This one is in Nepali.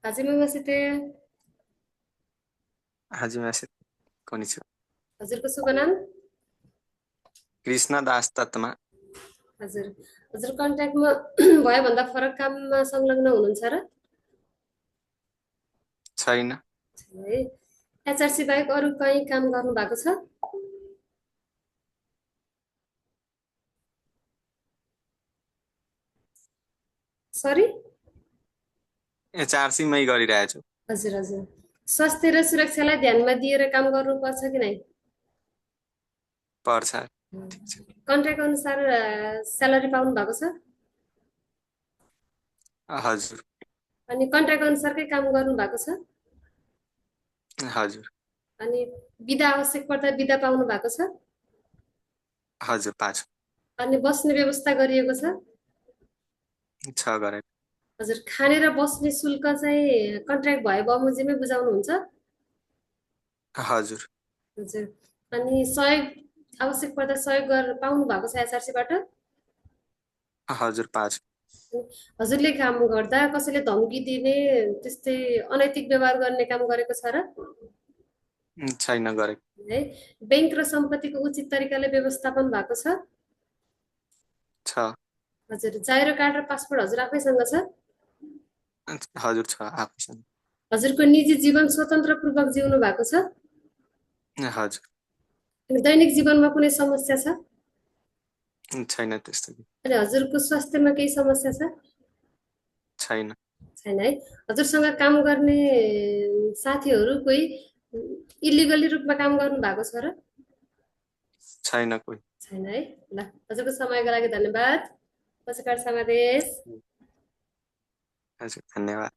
Hajime Masite, Hajime konnichiwa. हजुरको शुभ नाम? कृष्ण दास तत्मा हजुर हजुर कन्ट्याक्टमा भएभन्दा फरक काममा संलग्न हुनुहुन्छ र? छैन। छैन है। एचआरसी बाहेक अरू कहीँ काम गर्नु भएको छ? सरी? एचआरसी मै गरिरहेछु। हजुर हजुर। स्वास्थ्य र सुरक्षालाई ध्यानमा दिएर काम गर्नुपर्छ कि नै? पर्छ। ठिक छ। कन्ट्र्याक्ट अनुसार स्यालेरी पाउनु भएको छ? हजुर। अनि कन्ट्र्याक्ट अनुसारकै काम गर्नु भएको छ? हजुर। अनि बिदा आवश्यक पर्दा बिदा पाउनु भएको छ? हजुर पाछु। अनि बस्ने व्यवस्था गरिएको छ? छ गरे। हजुर खाने र बस्ने शुल्क चाहिँ कन्ट्र्याक्ट भए बमोजिमै बुझाउनुहुन्छ? हजुर। हजुर। अनि सहयोग आवश्यक पर्दा सहयोग पाउनु भएको छ एसआरसीबाट? हजुर पाछु। हजुरले काम गर्दा कसैले धम्की दिने त्यस्तै अनैतिक व्यवहार गर्ने काम गरेको छ र? छैन गरे। है। बैंक र सम्पत्तिको उचित तरिकाले व्यवस्थापन भएको छ? छ। हजुर जागिरो कार्ड र पासपोर्ट हजुर आफैसँग छ? हजुर छ आफैसँग। हजुरको निजी जीवन स्वतन्त्रपूर्वक जिउनु भएको छ? हजुर। अनि दैनिक जीवनमा कुनै समस्या छ? छैन त्यस्तो केही। अनि हजुरको स्वास्थ्यमा केही समस्या छ? छैन। छैन है। हजुरसँग काम गर्ने साथीहरू कोही इलिगली रूपमा काम गर्नु भएको छ र? छैन कोही। छैन है। ल हजुरको समयको लागि धन्यवाद। पत्रकार समावेश। हजुर धन्यवाद।